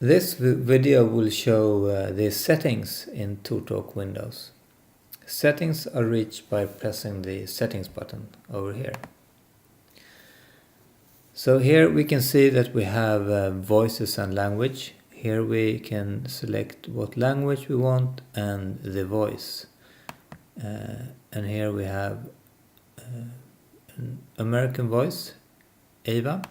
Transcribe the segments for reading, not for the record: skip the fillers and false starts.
This video will show the settings in TorTalk Windows. Settings are reached by pressing the settings button over here. So here we can see that we have voices and language. Here we can select what language we want and the voice. And here we have an American voice, Ava.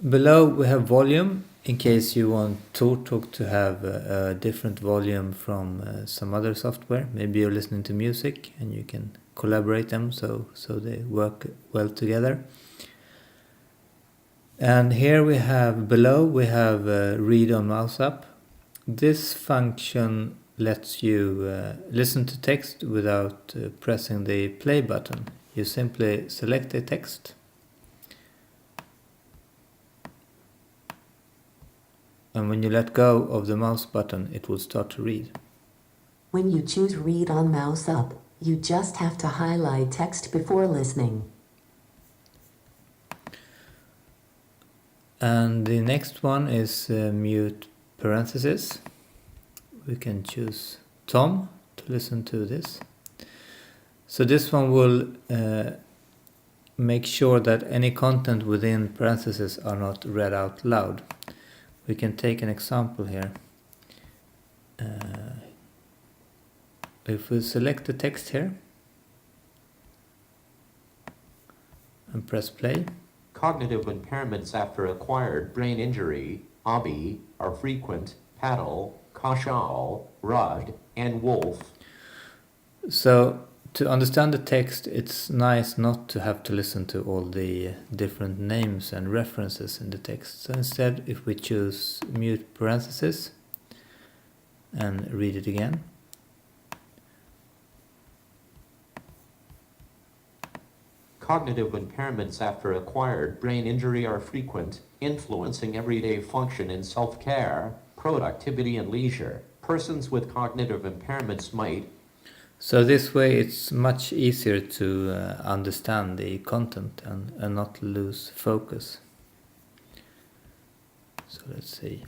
Below we have volume, in case you want TorTalk to have a different volume from some other software. Maybe you're listening to music and you can collaborate them so they work well together. And here we have, below we have read on mouse up. This function lets you listen to text without pressing the play button. You simply select the text. And when you let go of the mouse button, it will start to read. When you choose read on mouse up, you just have to highlight text before listening. And the next one is mute parentheses. We can choose Tom to listen to this. So this one will make sure that any content within parentheses are not read out loud. We can take an example here. If we select the text here and press play. Cognitive impairments after acquired brain injury, OBI, are frequent. Paddle, Kaushal, Rudd, and Wolf. So to understand the text, it's nice not to have to listen to all the different names and references in the text. So instead, if we choose mute parentheses and read it again. Cognitive impairments after acquired brain injury are frequent, influencing everyday function in self-care, productivity, and leisure. Persons with cognitive impairments might. So this way it's much easier to understand the content and not lose focus. So let's see.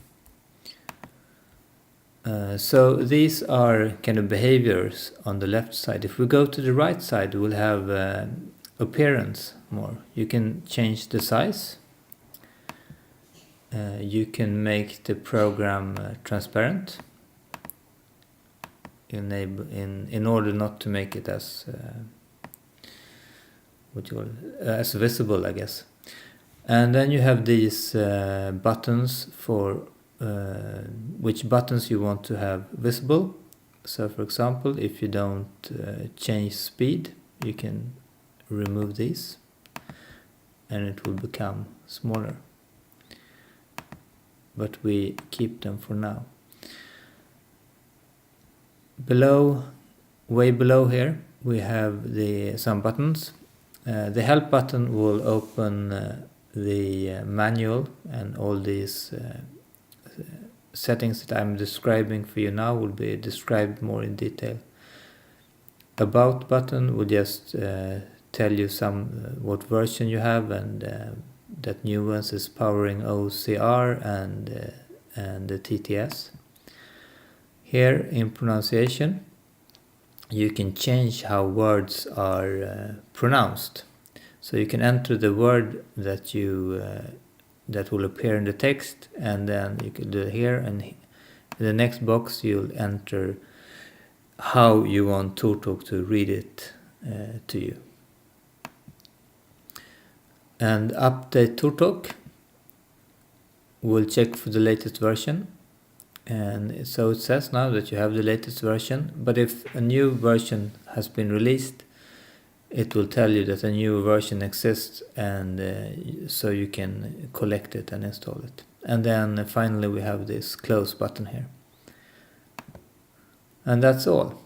So these are kind of behaviors on the left side. If we go to the right side, we'll have appearance more. You can change the size. You can make the program transparent. In order not to make it as as visible, I guess. And then you have these buttons for which buttons you want to have visible. So for example, if you don't change speed, you can remove these and it will become smaller, but we keep them for now. Below, way below here, we have some buttons. The help button will open the manual, and all these settings that I'm describing for you now will be described more in detail. About button will just tell you what version you have, and that Nuance is powering OCR and the TTS. Here in pronunciation, you can change how words are pronounced. So you can enter the word that that will appear in the text, and then you can do it here, and in the next box you'll enter how you want TorTalk to read it to you. And update TorTalk will check for the latest version. And so it says now that you have the latest version, but if a new version has been released, it will tell you that a new version exists, and so you can collect it and install it. And then finally we have this close button here. And that's all.